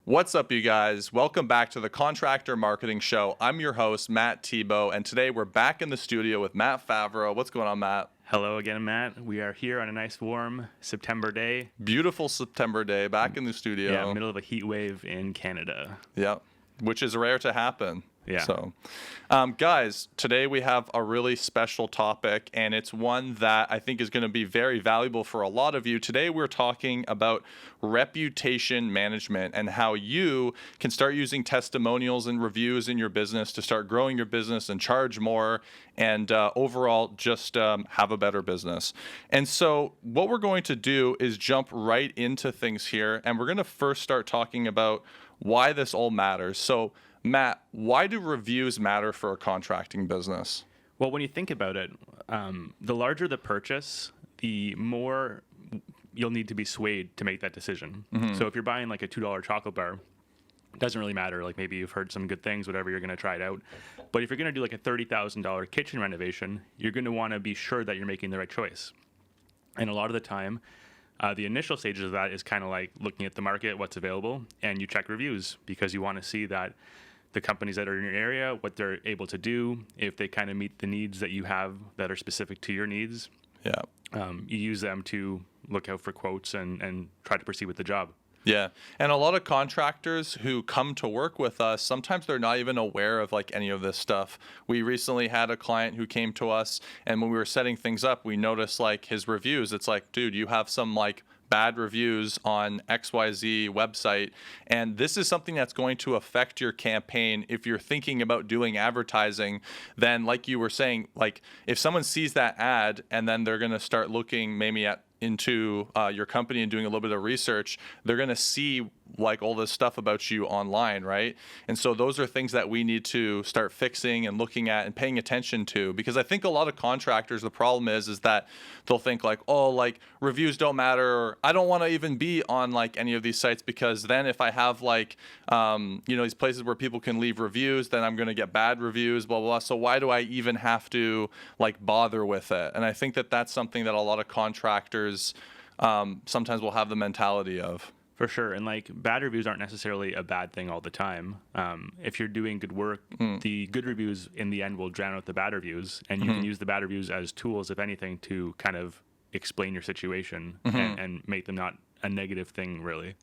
What's up, you guys? Welcome back to the Contractor Marketing Show. I'm your host, Matt Thibeau, and today we're back in the studio with Matt Favreau. What's going on, Matt? Hello again, Matt. We are here on a nice, warm September day. Beautiful September day, back in the studio. Yeah, middle of a heat wave in Canada. Yeah, which is rare to happen. Yeah. So, guys, today we have a really special topic, and it's one that I think is going to be very valuable for a lot of you. Today we're talking about reputation management and how you can start using testimonials and reviews in your business to start growing your business and charge more and overall just have a better business. And so what we're going to do is jump right into things here, and we're going to first start talking about why this all matters. So, Matt, why do reviews matter for a contracting business? Well, when you think about it, the larger the purchase, the more you'll need to be swayed to make that decision. Mm-hmm. So if you're buying like a $2 chocolate bar, it doesn't really matter. Like maybe you've heard some good things, whatever, you're going to try it out. But if you're going to do like a $30,000 kitchen renovation, you're going to want to be sure that you're making the right choice. And a lot of the time, the initial stages of that is kind of like looking at the market, what's available, and you check reviews because you want to see that the companies that are in your area, what they're able to do, if they kind of meet the needs that you have that are specific to your needs. Yeah. You use them to look out for quotes and try to proceed with the job. Yeah. And a lot of contractors who come to work with us, sometimes they're not even aware of like any of this stuff. We recently had a client who came to us, and when we were setting things up, we noticed like his reviews. It's like, dude, you have some like bad reviews on XYZ website, and this is something that's going to affect your campaign. If you're thinking about doing advertising, then like you were saying, like if someone sees that ad and then they're going to start looking maybe into your company and doing a little bit of research, they're going to see like all this stuff about you online, right? And so those are things that we need to start fixing and looking at and paying attention to, because I think a lot of contractors, the problem is that they'll think like, oh, like reviews don't matter, or I don't want to even be on like any of these sites, because then if I have like, these places where people can leave reviews, then I'm going to get bad reviews, blah, blah, blah. So why do I even have to like bother with it? And I think that that's something that a lot of contractors sometimes will have the mentality of. For sure. And like bad reviews aren't necessarily a bad thing all the time. If you're doing good work, the good reviews in the end will drown out the bad reviews. And you can use the bad reviews as tools, if anything, to kind of explain your situation and make them not a negative thing, really.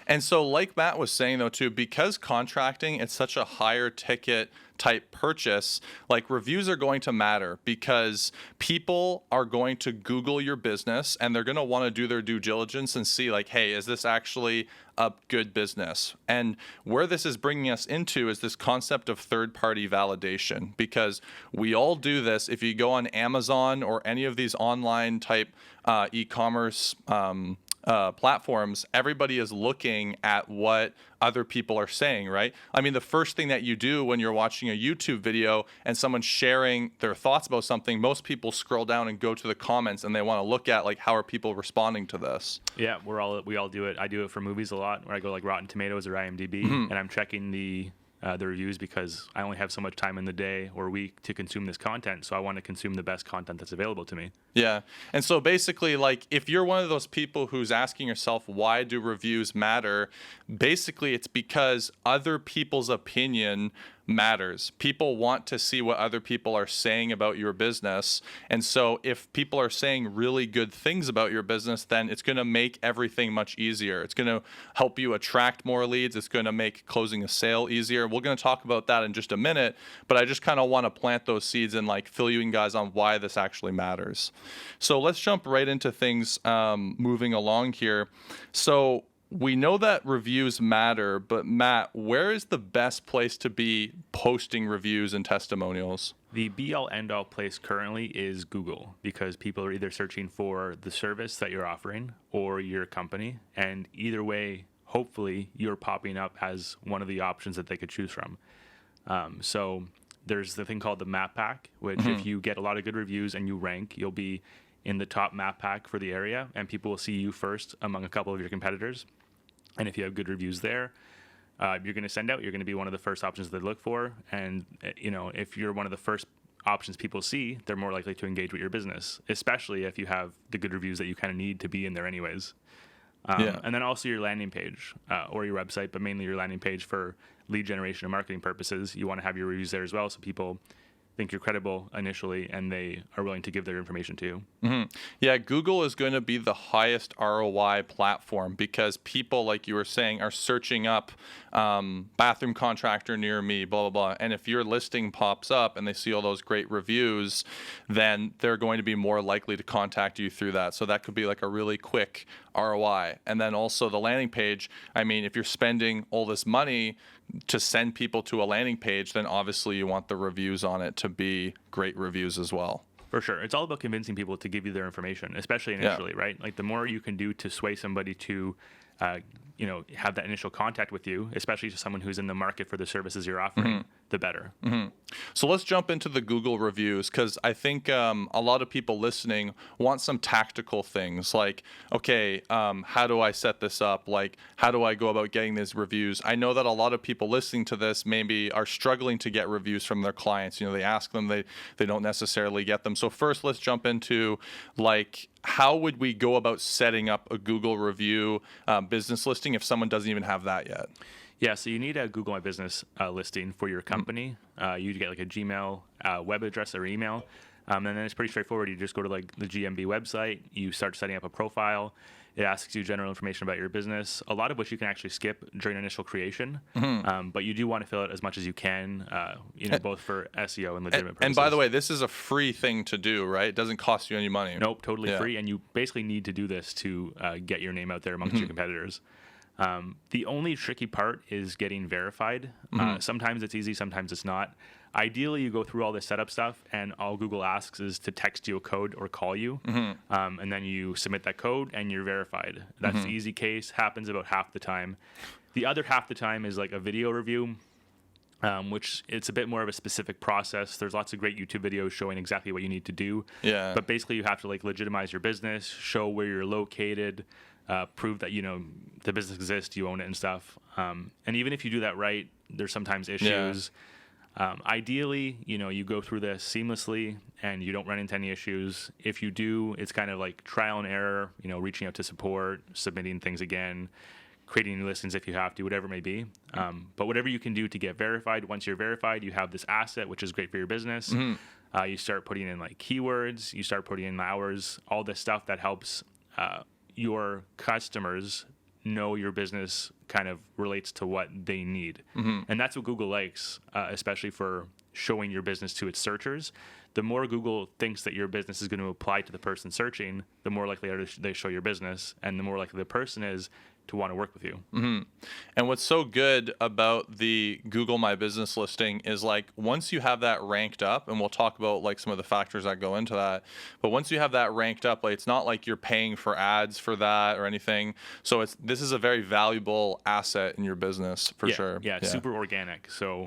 And so like Matt was saying, though, too, because contracting, it's such a higher ticket type purchase, like reviews are going to matter because people are going to Google your business and they're going to want to do their due diligence and see like, hey, is this actually a good business? And where this is bringing us into is this concept of third-party validation, because we all do this. If you go on Amazon or any of these online type e-commerce platforms, everybody is looking at what other people are saying, right? I mean, the first thing that you do when you're watching a YouTube video and someone's sharing their thoughts about something, most people scroll down and go to the comments and they want to look at like, how are people responding to this? Yeah, we all do it. I do it for movies a lot, where I go like Rotten Tomatoes or IMDb, and I'm checking the reviews because I only have so much time in the day or week to consume this content. So I want to consume the best content that's available to me. Yeah. And so basically, like, if you're one of those people who's asking yourself, why do reviews matter? Basically, it's because other people's opinion matters. People want to see what other people are saying about your business. And so if people are saying really good things about your business, then it's going to make everything much easier. It's going to help you attract more leads. It's going to make closing a sale easier. We're going to talk about that in just a minute, but I just kind of want to plant those seeds and like fill you in guys on why this actually matters. So let's jump right into things moving along here. So we know that reviews matter, but Matt, where is the best place to be posting reviews and testimonials? The be-all, end-all place currently is Google, because people are either searching for the service that you're offering or your company, and either way, hopefully, you're popping up as one of the options that they could choose from. So there's the thing called the map pack, which if you get a lot of good reviews and you rank, you'll be in the top map pack for the area, and people will see you first among a couple of your competitors. And if you have good reviews there, you're going to send out. You're going to be one of the first options they look for. And, if you're one of the first options people see, they're more likely to engage with your business, especially if you have the good reviews that you kind of need to be in there anyways. And then also your landing page or your website, but mainly your landing page for lead generation and marketing purposes. You want to have your reviews there as well, so people think you're credible initially and they are willing to give their information to you. Yeah, Google is going to be the highest ROI platform because people, like you were saying, are searching up bathroom contractor near me, blah, blah, blah. And if your listing pops up and they see all those great reviews, then they're going to be more likely to contact you through that. So that could be like a really quick ROI. And then also the landing page, I mean, if you're spending all this money to send people to a landing page, then obviously you want the reviews on it to be great reviews as well. For sure. It's all about convincing people to give you their information, especially initially, right? Like the more you can do to sway somebody to, have that initial contact with you, especially to someone who's in the market for the services you're offering, the better. So let's jump into the Google reviews because I think a lot of people listening want some tactical things like, okay, how do I set this up? Like, how do I go about getting these reviews? I know that a lot of people listening to this maybe are struggling to get reviews from their clients. They ask them, they don't necessarily get them. So first, let's jump into like, how would we go about setting up a Google review business listing if someone doesn't even have that yet? Yeah, so you need a Google My Business listing for your company. You get like a Gmail web address or email. And then it's pretty straightforward. You just go to like the GMB website. You start setting up a profile. It asks you general information about your business, a lot of which you can actually skip during initial creation. But you do want to fill it as much as you can, both for SEO and legitimate purposes. And by the way, this is a free thing to do, right? It doesn't cost you any money. Nope, totally free. And you basically need to do this to get your name out there amongst your competitors. The only tricky part is getting verified. Sometimes it's easy, sometimes it's not. Ideally, you go through all this setup stuff, and all Google asks is to text you a code or call you, and then you submit that code, and you're verified. That's the easy case. Happens about half the time. The other half the time is like a video review, which it's a bit more of a specific process. There's lots of great YouTube videos showing exactly what you need to do. Yeah. But basically, you have to like legitimize your business, show where you're located, prove that the business exists, you own it and stuff. And even if you do that right, there's sometimes issues. Ideally, you go through this seamlessly and you don't run into any issues. If you do, it's kind of like trial and error, reaching out to support, submitting things again, creating new listings if you have to, whatever it may be. But whatever you can do to get verified, once you're verified, you have this asset, which is great for your business. You start putting in like keywords, you start putting in hours, all this stuff that helps your customers know your business kind of relates to what they need. And that's what Google likes, especially for showing your business to its searchers. The more Google thinks that your business is going to apply to the person searching, the more likely they show your business, and the more likely the person is to want to work with you. And what's so good about the Google My Business listing is like once you have that ranked up, and we'll talk about like some of the factors that go into that, but once you have that ranked up, like it's not like you're paying for ads for that or anything. So this is a very valuable asset in your business for sure. Yeah, it's super organic. So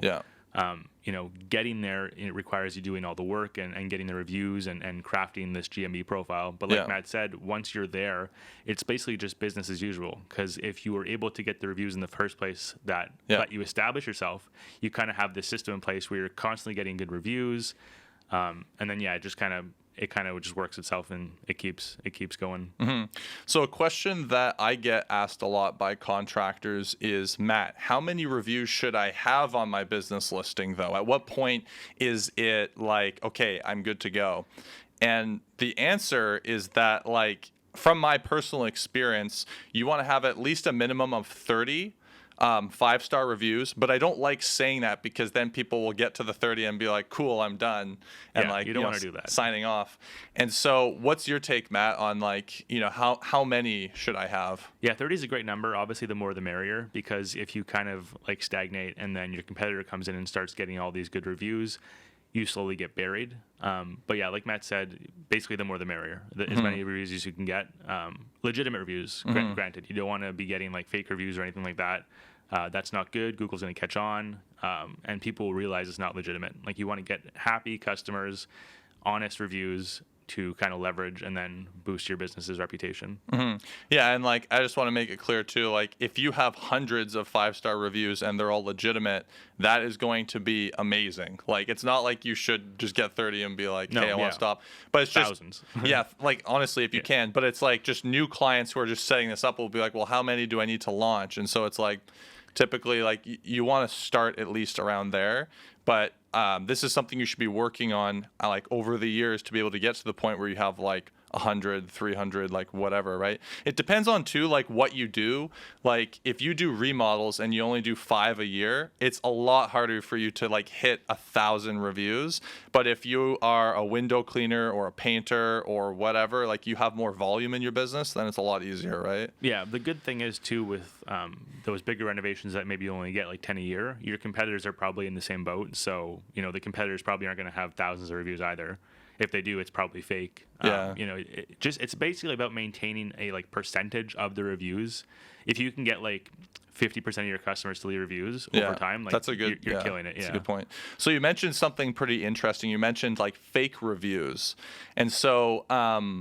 getting there, it requires you doing all the work and getting the reviews and crafting this GMB profile. But like Matt said, once you're there, it's basically just business as usual. Because if you were able to get the reviews in the first place that let you establish yourself, you kind of have this system in place where you're constantly getting good reviews. And then, it kind of just works itself and it keeps going. So a question that I get asked a lot by contractors is, Matt, how many reviews should I have on my business listing though? At what point is it like, okay, I'm good to go? And the answer is that like, from my personal experience, you want to have at least a minimum of 30 5-star reviews, but I don't like saying that because then people will get to the 30 and be like, cool, I'm done. And you don't want to do that. Signing off. And so what's your take, Matt, on like, how many should I have? Yeah, 30 is a great number. Obviously, the more the merrier, because if you kind of like stagnate and then your competitor comes in and starts getting all these good reviews, you slowly get buried. But yeah, like Matt said, basically the more the merrier. As many reviews as you can get. Legitimate reviews, granted. You don't want to be getting like fake reviews or anything like that. That's not good. Google's going to catch on, and people will realize it's not legitimate. Like you want to get happy customers, honest reviews to kind of leverage and then boost your business's reputation. Yeah, and like I just want to make it clear too, like if you have hundreds of 5-star reviews and they're all legitimate, that is going to be amazing. Like it's not like you should just get 30 and be like, No, hey, I want yeah. to stop. But it's just Thousands. yeah, like honestly, if you can. But it's like just new clients who are just setting this up will be like, well, how many do I need to launch? And so it's like typically like you want to start at least around there. But this is something you should be working on like over the years to be able to get to the point where you have like 100, 300, like whatever, right? It depends on too, like what you do. Like if you do remodels and you only do 5 a year, it's a lot harder for you to like hit 1,000 reviews. But if you are a window cleaner or a painter or whatever, like you have more volume in your business, then it's a lot easier, right? Yeah, the good thing is too with those bigger renovations that maybe you only get like 10 a year, your competitors are probably in the same boat. So, you know, the competitors probably aren't going to have thousands of reviews either. If they do, it's probably fake. Yeah. You know, it's basically about maintaining a like percentage of the reviews. If you can get like 50% of your customers to leave reviews over time, like that's a good, you're killing it. That's Yeah. a good point. So you mentioned something pretty interesting. You mentioned like fake reviews. And so,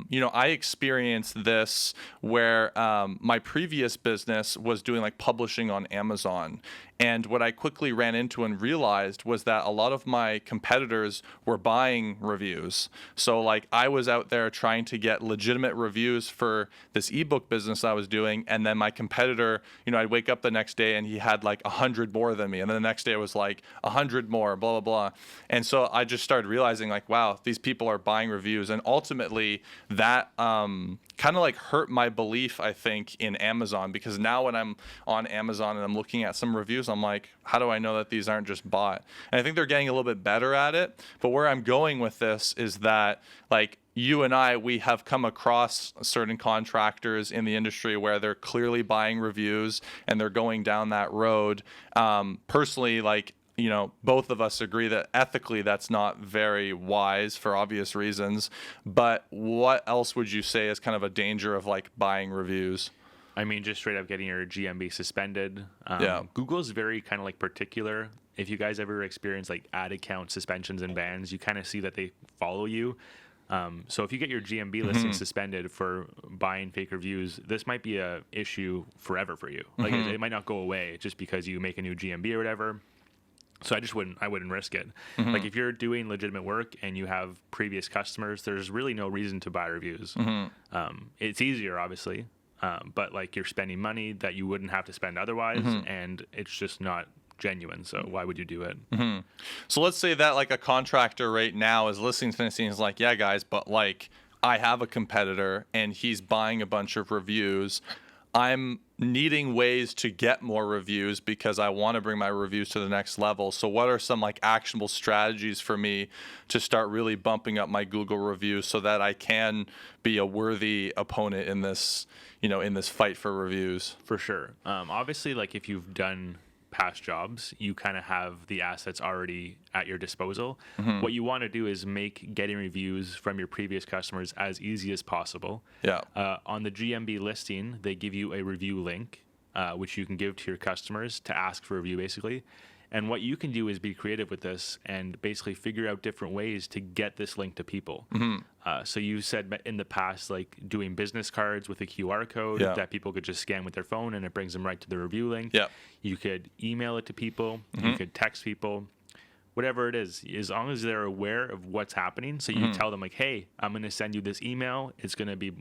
you know, I experienced this where my previous business was doing like publishing on Amazon. And what I quickly ran into and realized was that a lot of my competitors were buying reviews. So like I was out there trying to get legitimate reviews for this ebook business I was doing. And then my competitor, you know, I'd wake up the next day and he had like 100 more than me. And then the next day it was like 100 more, blah, blah, blah. And so I just started realizing like, wow, these people are buying reviews. And ultimately that kind of like hurt my belief, I think, in Amazon, because now when I'm on Amazon and I'm looking at some reviews, I'm like, how do I know that these aren't just bought? And I think they're getting a little bit better at it. But where I'm going with this is that like you and I, we have come across certain contractors in the industry where they're clearly buying reviews and they're going down that road. Personally, like, you know, both of us agree that ethically that's not very wise for obvious reasons. But what else would you say is kind of a danger of like buying reviews? I mean, just straight up getting your GMB suspended. Yeah. Google's very kind of like particular. If you guys ever experience like ad account suspensions and bans, you kind of see that they follow you. So if you get your GMB listing suspended for buying fake reviews, this might be a issue forever for you. Like it might not go away just because you make a new GMB or whatever. So I wouldn't risk it. Like if you're doing legitimate work and you have previous customers, there's really no reason to buy reviews. It's easier, obviously, but like you're spending money that you wouldn't have to spend otherwise, and it's just not genuine. So why would you do it? So let's say that like a contractor right now is listening to this and he's like, yeah, guys, but like I have a competitor and he's buying a bunch of reviews. I'm needing ways to get more reviews because I want to bring my reviews to the next level. So what are some like actionable strategies for me to start really bumping up my Google reviews so that I can be a worthy opponent in this, you know, in this fight for reviews? For sure. Obviously, like if you've done past jobs, you kind of have the assets already at your disposal. What you want to do is make getting reviews from your previous customers as easy as possible. Yeah. On the GMB listing, they give you a review link, which you can give to your customers to ask for a review, basically. And what you can do is be creative with this and basically figure out different ways to get this link to people. So you said in the past, like doing business cards with a QR code that people could just scan with their phone and it brings them right to the review link. Yeah. You could email it to people. You could text people. Whatever it is, as long as they're aware of what's happening. So you tell them like, hey, I'm going to send you this email. It's going to be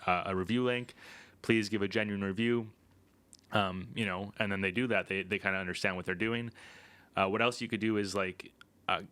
a review link. Please give a genuine review. You know, and then they do that. They kind of understand what they're doing. What else you could do is like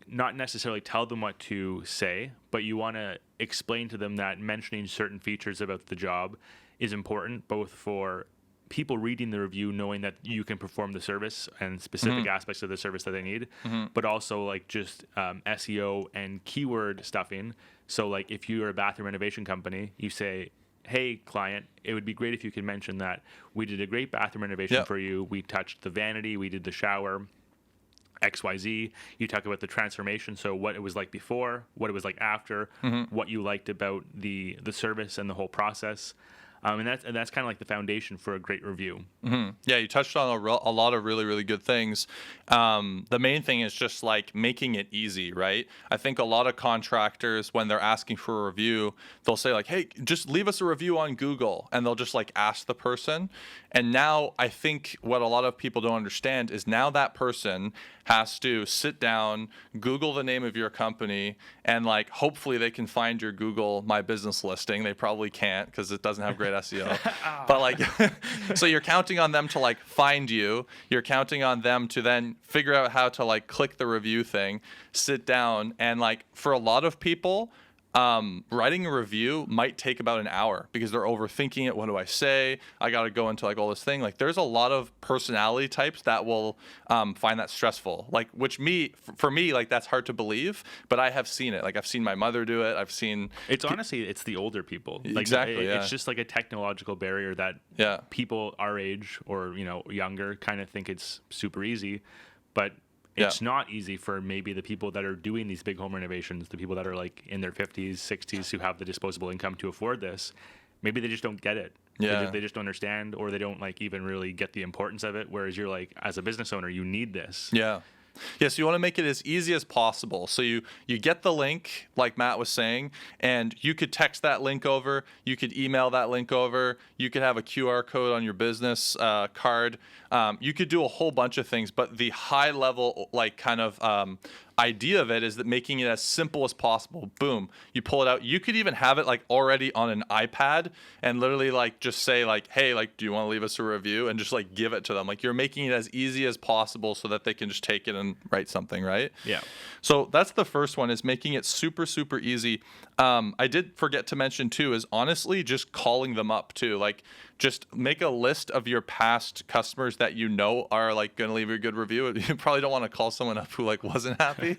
not necessarily tell them what to say, but you want to explain to them that mentioning certain features about the job is important, both for people reading the review knowing that you can perform the service and specific aspects of the service that they need, but also like just SEO and keyword stuffing. So like if you're a bathroom renovation company, you say, hey, client, it would be great if you could mention that we did a great bathroom renovation for you. We touched the vanity, we did the shower, XYZ. You talk about the transformation, so what it was like before, what it was like after, what you liked about the service and the whole process. And that's kind of like the foundation for a great review. Yeah, you touched on a lot of really, really good things. The main thing is just like making it easy, right? I think a lot of contractors, when they're asking for a review, they'll say like, hey, just leave us a review on Google. And they'll just like ask the person. And now I think what a lot of people don't understand is now that person has to sit down, Google the name of your company, and like hopefully they can find your Google My Business listing. They probably can't because it doesn't have great SEO. But like, so you're counting on them to like find you. You're counting on them to then figure out how to like click the review thing, sit down, and like for a lot of people, writing a review might take about an hour because they're overthinking it. What do I say? I got to go into like all this thing. Like there's a lot of personality types that will find that stressful. Like for me, like that's hard to believe, but I have seen it. Like I've seen my mother do it. I've seen. It's honestly, it's the older people. Like, exactly. It's just like a technological barrier that people our age or younger kind of think it's super easy, but it's not easy for maybe the people that are doing these big home renovations, the people that are like in their 50s, 60s who have the disposable income to afford this. Maybe they just don't get it. Yeah. They just don't understand, or they don't like even really get the importance of it. Whereas you're like, as a business owner, you need this. Yeah. Yeah, so you want to make it as easy as possible. So you get the link, like Matt was saying, and you could text that link over. You could email that link over. You could have a QR code on your business card. You could do a whole bunch of things, but the high level, like kind of idea of it is that making it as simple as possible. Boom, you pull it out. You could even have it like already on an iPad and literally like just say like, hey, like, do you want to leave us a review, and just like give it to them. Like you're making it as easy as possible so that they can just take it and write something, right? Yeah. So that's the first one, is making it super, super easy. I did forget to mention too, is honestly just calling them up too. Like just make a list of your past customers that you know are like going to leave you a good review. You probably don't want to call someone up who like wasn't happy,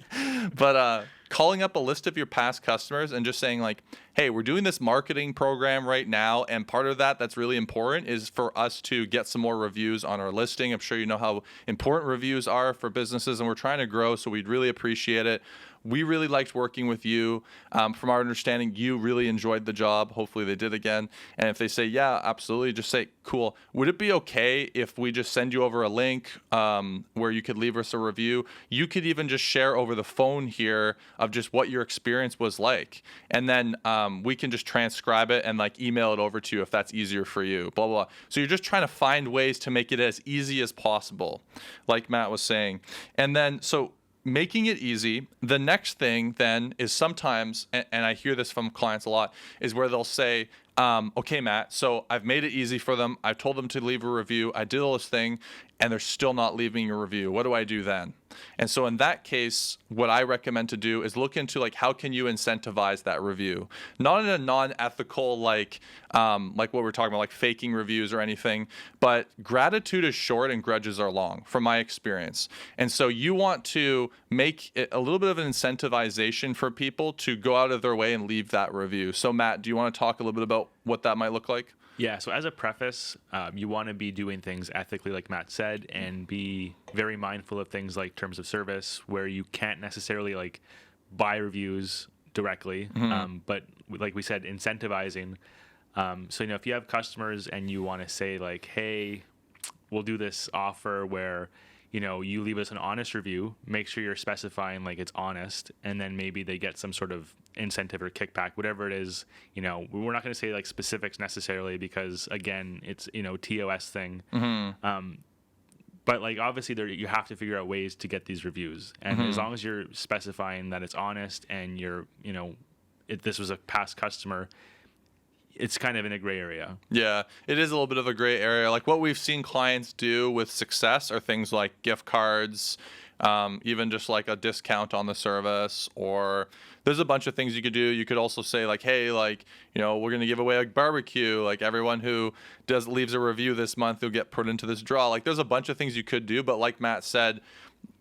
but calling up a list of your past customers and just saying like, hey, we're doing this marketing program right now, and part of that's really important is for us to get some more reviews on our listing. I'm sure you know how important reviews are for businesses, and we're trying to grow, so we'd really appreciate it. We really liked working with you. From our understanding, you really enjoyed the job. Hopefully they did again. And if they say, yeah, absolutely, just say, cool. Would it be okay if we just send you over a link where you could leave us a review? You could even just share over the phone here of just what your experience was like. And then we can just transcribe it and like email it over to you if that's easier for you, blah, blah, blah. So you're just trying to find ways to make it as easy as possible, like Matt was saying. And then, so making it easy. The next thing then is sometimes, and I hear this from clients a lot, is where they'll say, okay, Matt, so I've made it easy for them. I've told them to leave a review. I did all this thing, and they're still not leaving a review. What do I do then? And so in that case, what I recommend to do is look into like, how can you incentivize that review? Not in a non-ethical, like what we're talking about, like faking reviews or anything, but gratitude is short and grudges are long, from my experience. And so you want to make it a little bit of an incentivization for people to go out of their way and leave that review. So Matt, do you want to talk a little bit about what that might look like? Yeah, so as a preface, you want to be doing things ethically, like Matt said, and be very mindful of things like terms of service, where you can't necessarily like buy reviews directly, but like we said, incentivizing. So if you have customers and you want to say like, hey, we'll do this offer where you leave us an honest review, make sure you're specifying like it's honest, and then maybe they get some sort of incentive or kickback, whatever it is. We're not going to say like specifics necessarily because again, it's TOS thing. But like obviously you have to figure out ways to get these reviews, and as long as you're specifying that it's honest and you're this was a past customer, it's kind of in a gray area. Yeah, it is a little bit of a gray area. Like what we've seen clients do with success are things like gift cards, even just like a discount on the service, or there's a bunch of things you could do. You could also say like, hey, like, we're going to give away a barbecue. Like everyone who leaves a review this month will get put into this draw. Like there's a bunch of things you could do. But like Matt said,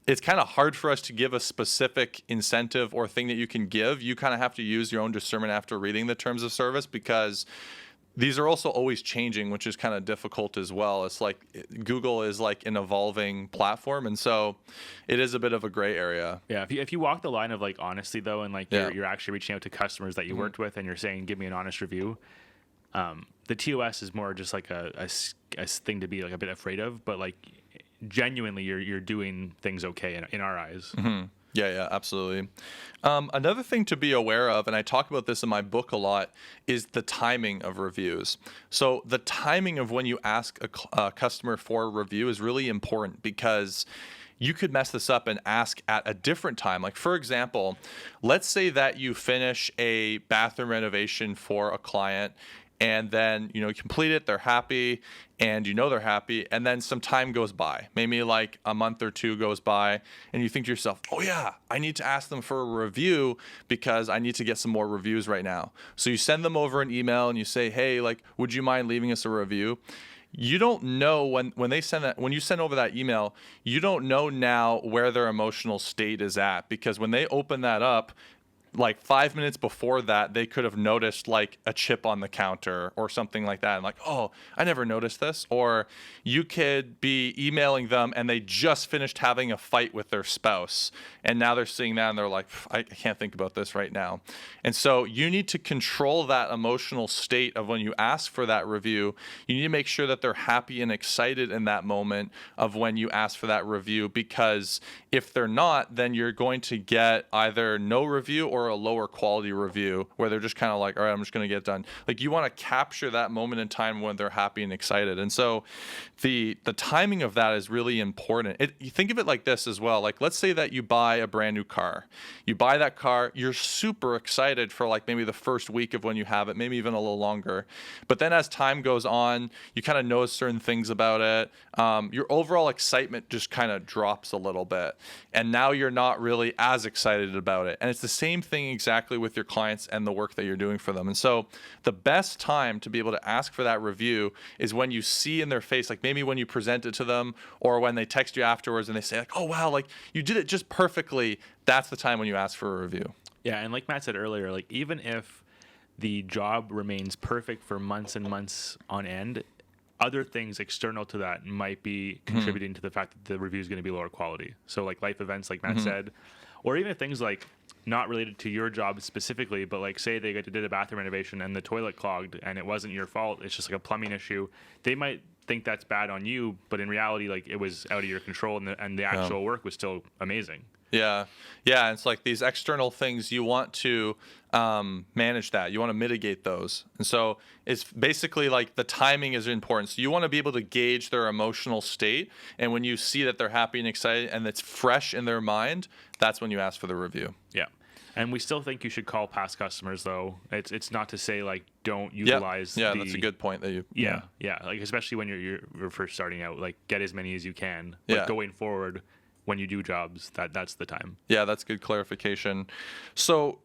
it's kind of hard for us to give a specific incentive or thing that you can give. You kind of have to use your own discernment after reading the terms of service, because these are also always changing, which is kind of difficult as well. It's like Google is like an evolving platform, and so it is a bit of a gray area. Yeah, if you walk the line of like honesty though, and like you're actually reaching out to customers that you worked with and you're saying, give me an honest review, the TOS is more just like a thing to be like a bit afraid of, but like genuinely you're doing things okay in our eyes. Yeah, absolutely. Another thing to be aware of, and I talk about this in my book a lot, is the timing of reviews. So the timing of when you ask a customer for a review is really important, because you could mess this up and ask at a different time. Like, for example, let's say that you finish a bathroom renovation for a client, and then you complete it, they're happy, and they're happy, and then some time goes by, maybe like a month or two goes by, and you think to yourself, oh yeah, I need to ask them for a review because I need to get some more reviews right now. So you send them over an email and you say, hey, like, would you mind leaving us a review? You don't know when you send over that email, you don't know now where their emotional state is at, because when they open that up, like 5 minutes before that, they could have noticed like a chip on the counter or something like that, and like, oh, I never noticed this. Or you could be emailing them and they just finished having a fight with their spouse, and now they're seeing that and they're like, I can't think about this right now. And so you need to control that emotional state of when you ask for that review. You need to make sure that they're happy and excited in that moment of when you ask for that review, because if they're not, then you're going to get either no review or a lower quality review where they're just kind of like, all right, I'm just going to get it done. Like, you want to capture that moment in time when they're happy and excited. And so the timing of that is really important. You think of it like this as well. Like, let's say that you buy a brand new car. You buy that car, you're super excited for like maybe the first week of when you have it, maybe even a little longer. But then as time goes on, you kind of notice certain things about it. Your overall excitement just kind of drops a little bit. And now you're not really as excited about it. And it's the same thing exactly with your clients and the work that you're doing for them. And so the best time to be able to ask for that review is when you see in their face, like maybe when you present it to them, or when they text you afterwards and they say like, oh wow, like you did it just perfectly. That's the time when you ask for a review. Yeah, and like Matt said earlier, like even if the job remains perfect for months and months on end, other things external to that might be contributing to the fact that the review is going to be lower quality. So like life events, like Matt said, or even things like not related to your job specifically, but like say they did a bathroom renovation and the toilet clogged and it wasn't your fault, it's just like a plumbing issue. They might think that's bad on you, but in reality, like it was out of your control, and the actual work was still amazing. Yeah. It's like these external things, you want to manage that. You want to mitigate those. And so it's basically like the timing is important. So you want to be able to gauge their emotional state. And when you see that they're happy and excited and it's fresh in their mind, that's when you ask for the review. Yeah. And we still think you should call past customers, though. It's not to say like don't utilize. Yeah, that's a good point that you. Yeah. Like especially when you're first starting out, like get as many as you can. But going forward, when you do jobs, that's the time. Yeah, that's good clarification. So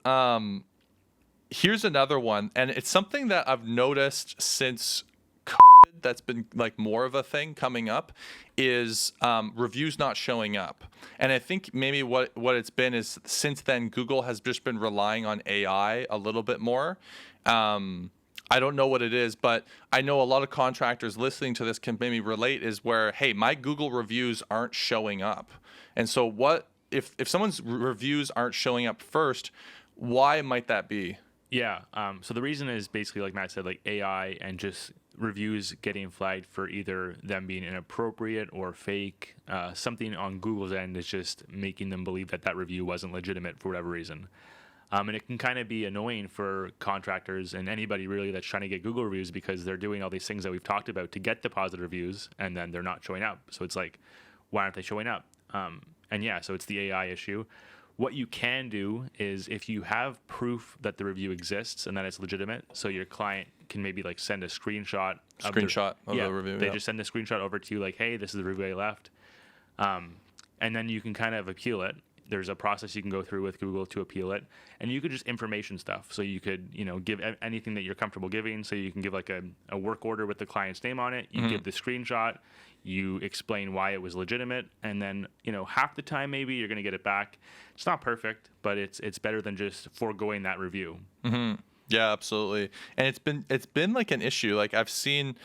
here's another one, and it's something that I've noticed since COVID that's been like more of a thing coming up, is reviews not showing up. And I think maybe what it's been is since then Google has just been relying on AI a little bit more. I don't know what it is, but I know a lot of contractors listening to this can maybe relate, is where, hey, my Google reviews aren't showing up. And so what if someone's reviews aren't showing up first, why might that be? Yeah. So the reason is basically, like Matt said, like AI and just reviews getting flagged for either them being inappropriate or fake. Something on Google's end is just making them believe that review wasn't legitimate for whatever reason. And it can kind of be annoying for contractors and anybody really that's trying to get Google reviews, because they're doing all these things that we've talked about to get the positive reviews, and then they're not showing up. So it's like, why aren't they showing up? So it's the AI issue. What you can do is, if you have proof that the review exists and that it's legitimate, so your client can maybe like send a screenshot of the review. They just send a screenshot over to you like, hey, this is the review I left. And then you can kind of appeal it. There's a process you can go through with Google to appeal it, and you could just information stuff. So you could, give anything that you're comfortable giving. So you can give like a work order with the client's name on it. You give the screenshot. You explain why it was legitimate, and then half the time maybe you're going to get it back. It's not perfect, but it's better than just foregoing that review. Yeah, absolutely. And it's been like an issue. Like I've seen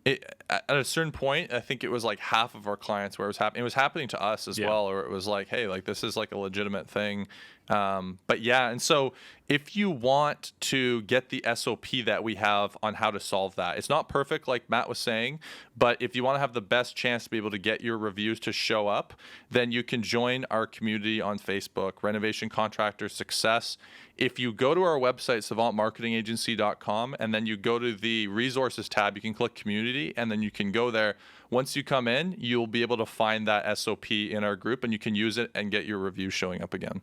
At a certain point, I think it was like half of our clients where it was happening. It was happening to us as well, or it was like, hey, like this is like a legitimate thing. But yeah, and so if you want to get the SOP that we have on how to solve that, it's not perfect like Matt was saying, but if you want to have the best chance to be able to get your reviews to show up, then you can join our community on Facebook, Renovation Contractor Success. If you go to our website, savantmarketingagency.com, and then you go to the resources tab, you can click community, and then you can go there. Once you come in, you'll be able to find that SOP in our group, and you can use it and get your review showing up again.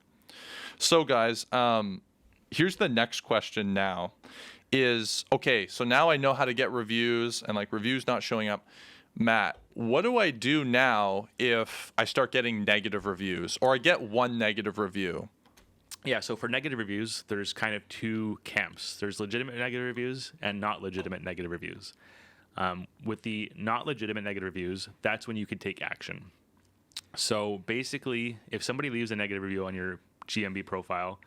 So guys, here's the next question now is, okay, so now I know how to get reviews and like reviews not showing up. Matt, what do I do now if I start getting negative reviews or I get one negative review? Yeah, so for negative reviews, there's kind of two camps. There's legitimate negative reviews and not legitimate negative reviews. With the not legitimate negative reviews, that's when you could take action. So basically, if somebody leaves a negative review on your GMB profile,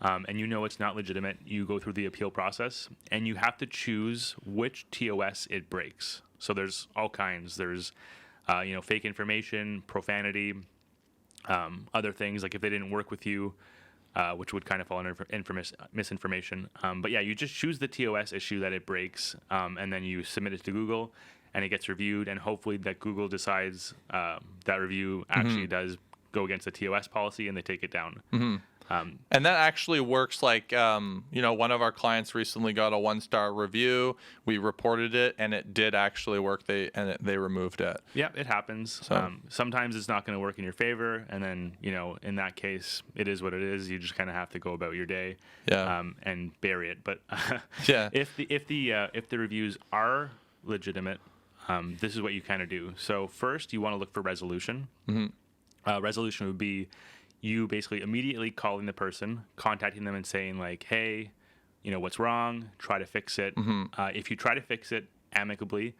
and you know it's not legitimate, you go through the appeal process, and you have to choose which TOS it breaks. So there's all kinds. There's, fake information, profanity, other things, like if they didn't work with you, which would kind of fall under misinformation. But yeah, you just choose the TOS issue that it breaks, and then you submit it to Google, and it gets reviewed, and hopefully that Google decides that review actually does go against the TOS policy, and they take it down. And that actually works like, one of our clients recently got a 1-star review. We reported it, and it did actually work. They removed it. Yeah, it happens. So. Sometimes it's not going to work in your favor, and then in that case, it is what it is. You just kind of have to go about your day, and bury it. But yeah, if the reviews are legitimate, this is what you kind of do. So first, you want to look for resolution. Resolution would be you basically immediately calling the person, contacting them and saying like, hey, what's wrong? Try to fix it. If you try to fix it amicably,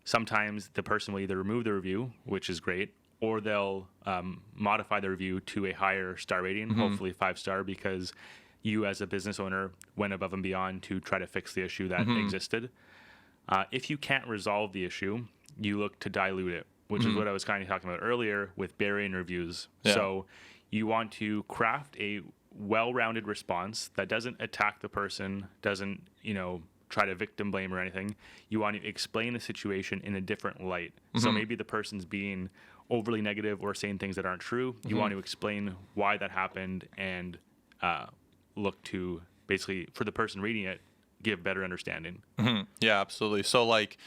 sometimes the person will either remove the review, which is great, or they'll modify the review to a higher star rating, hopefully 5-star, because you as a business owner went above and beyond to try to fix the issue that existed. If you can't resolve the issue, you look to dilute it, which is what I was kind of talking about earlier with burying reviews. Yeah. So you want to craft a well-rounded response that doesn't attack the person, doesn't, try to victim blame or anything. You want to explain the situation in a different light. So maybe the person's being overly negative or saying things that aren't true. You want to explain why that happened and look to basically, for the person reading it, give better understanding. Yeah, absolutely. So like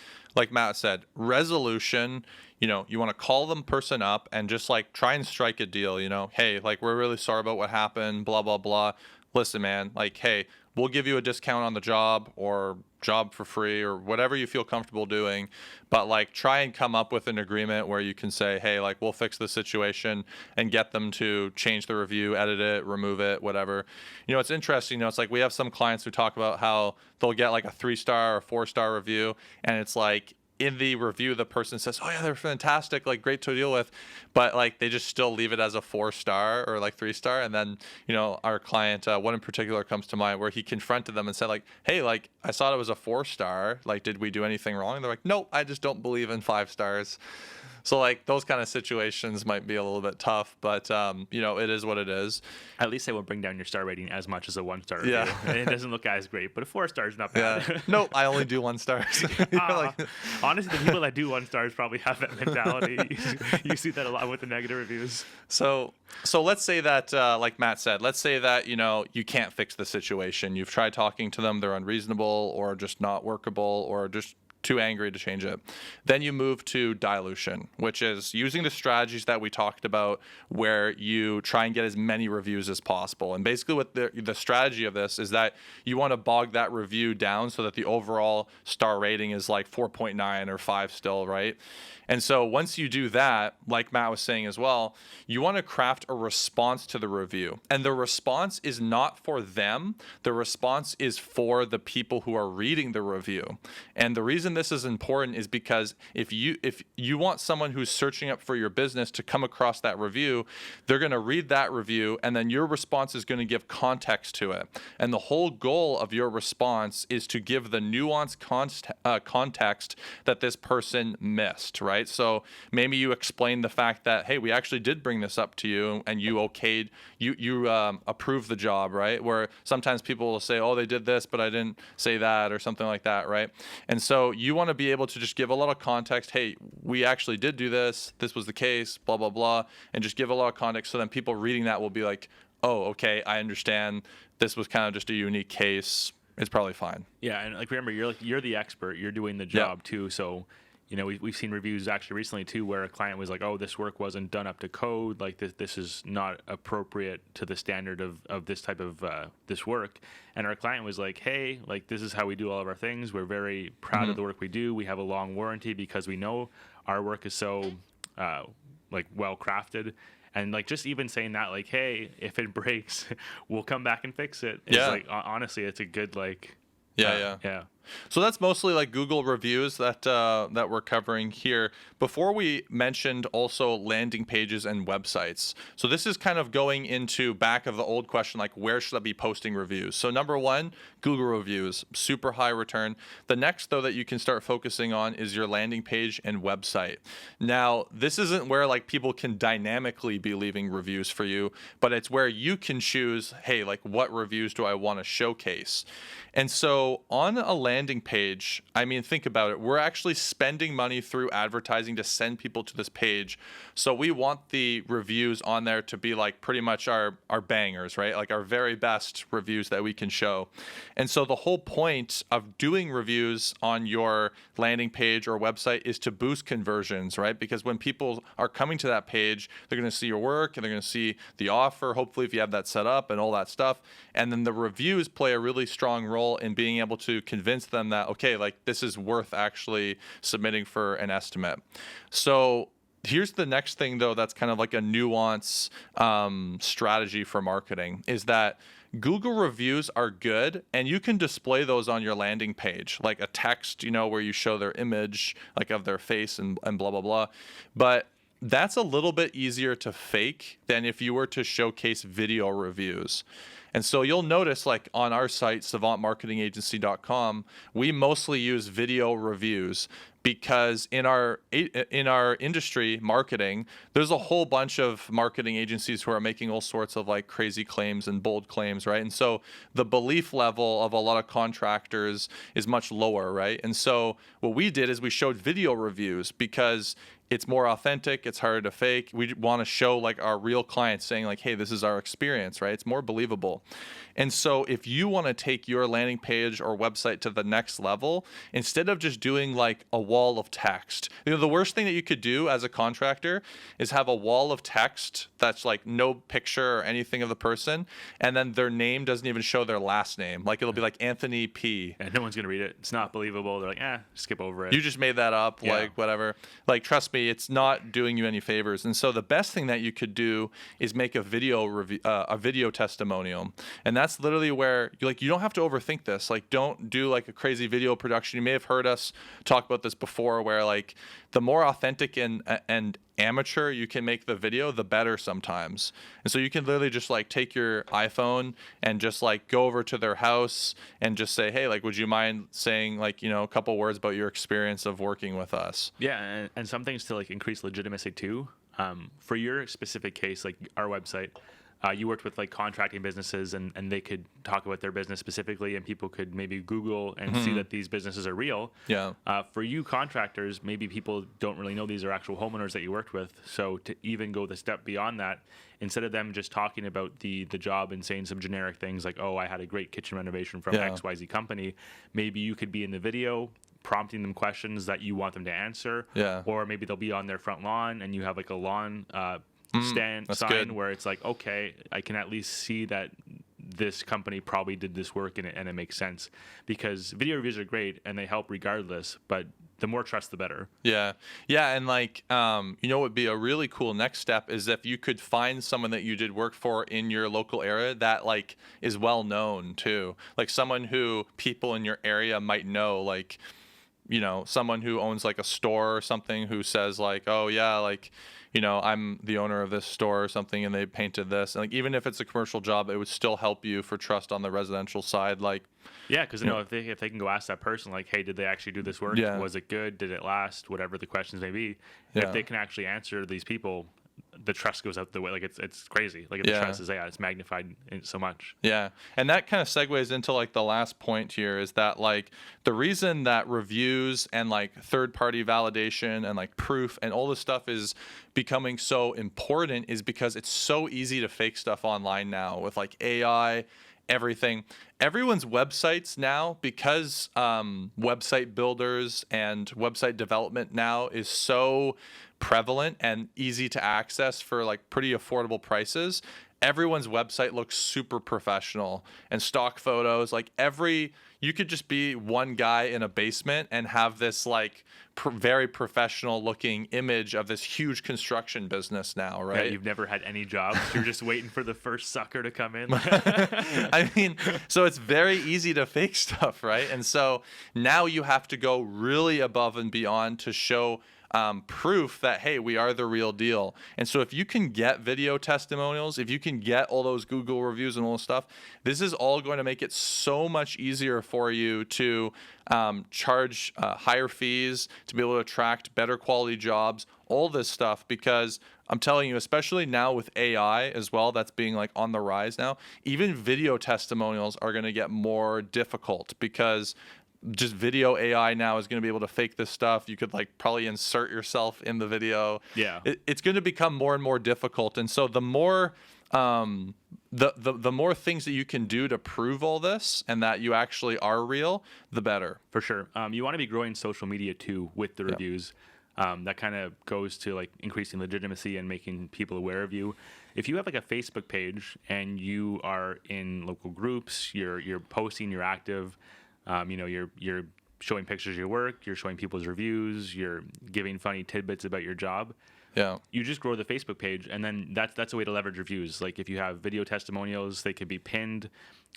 Matt said, resolution, you want to call the person up and just like try and strike a deal, hey, like we're really sorry about what happened, blah, blah, blah. Listen, man, like, hey, we'll give you a discount on the job or job for free or whatever you feel comfortable doing. But like try and come up with an agreement where you can say, hey, like we'll fix the situation and get them to change the review, edit it, remove it, whatever. It's interesting. It's like we have some clients who talk about how they'll get like a 3-star or 4-star review. And it's like, in the review, the person says, oh yeah, they're fantastic, like great to deal with, but like they just still leave it as a 4-star or like 3-star. And then, our client, one in particular comes to mind where he confronted them and said like, hey, like I saw it was a 4-star, like, did we do anything wrong? And they're like, nope, I just don't believe in 5 stars. So like those kind of situations might be a little bit tough, but it is what it is. At least they won't bring down your star rating as much as a 1-star review. Yeah. And it doesn't look as great, but a 4-star is not bad. Yeah. Nope, I only do 1 stars. Honestly, the people that do 1 stars probably have that mentality. You see that a lot with the negative reviews. So let's say that, like Matt said, let's say that, you can't fix the situation. You've tried talking to them, they're unreasonable or just not workable or just too angry to change it. Then you move to dilution, which is using the strategies that we talked about where you try and get as many reviews as possible. And basically what the strategy of this is that you want to bog that review down so that the overall star rating is like 4.9 or 5 still, right? And so once you do that, like Matt was saying as well, you want to craft a response to the review. And the response is not for them. The response is for the people who are reading the review. And the reason reason this is important is because if you want someone who's searching up for your business to come across that review, they're going to read that review, and then your response is going to give context to it. And the whole goal of your response is to give the nuanced context that this person missed, right? So maybe you explain the fact that, hey, we actually did bring this up to you, and you okayed, you approved the job, right? Where sometimes people will say, oh, they did this, but I didn't say that, or something like that, right? And so you want to be able to just give a lot of context. Hey, we actually did do this. This was the case, blah, blah, blah. And just give a lot of context. So then people reading that will be like, oh, okay, I understand. This was kind of just a unique case. It's probably fine. Yeah. And like, remember, you're the expert. You're doing the job too. So, you know, we've seen reviews actually recently too, where a client was like, oh, this work wasn't done up to code. Like this is not appropriate to the standard of this type of this work. And our client was like, hey, like this is how we do all of our things. We're very proud of the work we do. We have a long warranty because we know our work is so like well crafted. And like just even saying that, like, hey, if it breaks, we'll come back and fix it. It's like honestly, it's a good like. Yeah. So that's mostly like Google reviews that we're covering here. Before we mentioned also landing pages and websites. So this is kind of going into back of the old question, like where should I be posting reviews? So number one, Google reviews, super high return. The next though that you can start focusing on is your landing page and website. Now, this isn't where like people can dynamically be leaving reviews for you, but it's where you can choose, hey, like what reviews do I want to showcase? And so on a landing page, I mean, think about it. We're actually spending money through advertising to send people to this page. So we want the reviews on there to be like pretty much our bangers, right? Like our very best reviews that we can show. And so the whole point of doing reviews on your landing page or website is to boost conversions, right? Because when people are coming to that page, they're going to see your work and they're going to see the offer, hopefully if you have that set up and all that stuff. And then the reviews play a really strong role in being able to convince them that, okay, like this is worth actually submitting for an estimate. So here's the next thing though, that's kind of like a nuance strategy for marketing, is that Google reviews are good and you can display those on your landing page, like a text, you know, where you show their image, like of their face and blah, blah, blah. But that's a little bit easier to fake than if you were to showcase video reviews. And so you'll notice like on our site, savantmarketingagency.com, we mostly use video reviews because in our industry, marketing, there's a whole bunch of marketing agencies who are making all sorts of like crazy claims and bold claims, right? And so the belief level of a lot of contractors is much lower, right? And so what we did is we showed video reviews because it's more authentic, it's harder to fake. We want to show like our real clients saying like, hey, this is our experience, right? It's more believable. And so if you want to take your landing page or website to the next level, instead of just doing like a wall of text, you know, the worst thing that you could do as a contractor is have a wall of text that's like no picture or anything of the person, and then their name doesn't even show their last name. Like it'll be like Anthony P. And no one's going to read it. It's not believable. They're like, skip over it. You just made that up, like whatever. Like, trust me, it's not doing you any favors. And so the best thing that you could do is make a video review, a video testimonial. And that's literally where you don't have to overthink this. Like, don't do like a crazy video production. You may have heard us talk about this before, where like the more authentic and amateur you can make the video, the better sometimes. And so you can literally just like take your iPhone and just like go over to their house and just say, hey, like, would you mind saying like, you know, a couple words about your experience of working with us? Yeah. And some things to like increase legitimacy too. For your specific case, like our website, you worked with like contracting businesses and they could talk about their business specifically, and people could maybe Google and see that these businesses are real. Yeah. For you contractors, maybe people don't really know these are actual homeowners that you worked with. So to even go the step beyond that, instead of them just talking about the job and saying some generic things like, oh, I had a great kitchen renovation from XYZ company, maybe you could be in the video prompting them questions that you want them to answer. Yeah. Or maybe they'll be on their front lawn and you have like a lawn sign good. Where it's like, okay, I can at least see that this company probably did this work and it makes sense, because video reviews are great and they help regardless, but the more trust, the better. Yeah. And like, you know, what would be a really cool next step is if you could find someone that you did work for in your local area that like is well known too, like someone who people in your area might know, like, someone who owns like a store or something who says like, oh yeah, like, I'm the owner of this store or something, and they painted this. And like, even if it's a commercial job, it would still help you for trust on the residential side. Like, yeah, because if they can go ask that person like, hey, did they actually do this work? Yeah. Was it good? Did it last? Whatever the questions may be. Yeah. If they can actually answer these people, the trust goes out the way. Like it's crazy. Like the Yeah. trust is it's magnified so much. Yeah. And that kind of segues into like the last point here, is that like the reason that reviews and like third party validation and like proof and all this stuff is becoming so important is because it's so easy to fake stuff online now with like AI, everything. Everyone's websites now, because website builders and website development now is so prevalent and easy to access for like pretty affordable prices. Everyone's website looks super professional, and stock photos, like you could just be one guy in a basement and have this like very professional looking image of this huge construction business now, right? Yeah, you've never had any jobs. You're just waiting for the first sucker to come in. I mean, so it's very easy to fake stuff, right? And so now you have to go really above and beyond to show proof that, hey, we are the real deal. And so if you can get video testimonials, if you can get all those Google reviews and all this stuff, this is all going to make it so much easier for you to charge higher fees, to be able to attract better quality jobs, all this stuff. Because I'm telling you, especially now with AI as well, that's being like on the rise now, even video testimonials are going to get more difficult, because just video AI now is going to be able to fake this stuff. You could like probably insert yourself in the video. Yeah. It's going to become more and more difficult. And so the more the more things that you can do to prove all this and that you actually are real, the better. For sure. You want to be growing social media too with the reviews. That kind of goes to like increasing legitimacy and making people aware of you. If you have like a Facebook page and you are in local groups, you're posting, you're active, you're showing pictures of your work, you're showing people's reviews, you're giving funny tidbits about your job. Yeah. You just grow the Facebook page, and then that's a way to leverage reviews. Like if you have video testimonials, they could be pinned.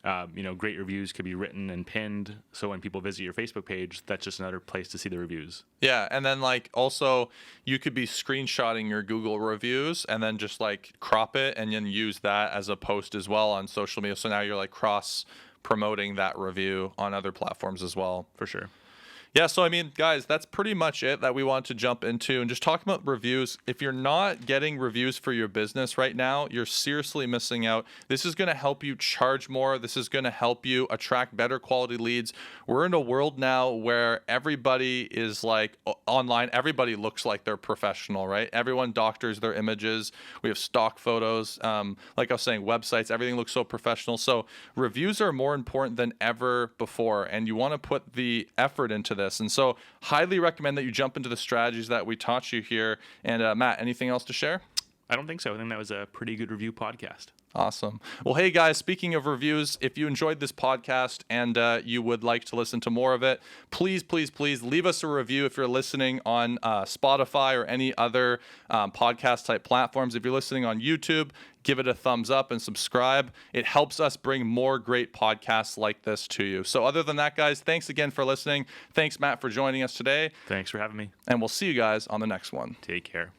Great reviews could be written and pinned. So when people visit your Facebook page, that's just another place to see the reviews. Yeah, and then like also you could be screenshotting your Google reviews and then just like crop it and then use that as a post as well on social media. So now you're like cross promoting that review on other platforms as well. For sure. Yeah, so I mean, guys, that's pretty much it that we wanted to jump into and just talk about reviews. If you're not getting reviews for your business right now, you're seriously missing out. This is going to help you charge more. This is going to help you attract better quality leads. We're in a world now where everybody is like online. Everybody looks like they're professional, right? Everyone doctors their images. We have stock photos. Like I was saying, websites, everything looks so professional. So reviews are more important than ever before, and you want to put the effort into this. And so highly recommend that you jump into the strategies that we taught you here. And Matt, anything else to share? I don't think so. I think that was a pretty good review podcast. Awesome. Well, hey guys, speaking of reviews, if you enjoyed this podcast and you would like to listen to more of it, please leave us a review if you're listening on Spotify or any other podcast type platforms. If you're listening on YouTube, give it a thumbs up and subscribe. It helps us bring more great podcasts like this to you. So other than that, guys, thanks again for listening. Thanks, Matt, for joining us today. Thanks for having me. And we'll see you guys on the next one. Take care.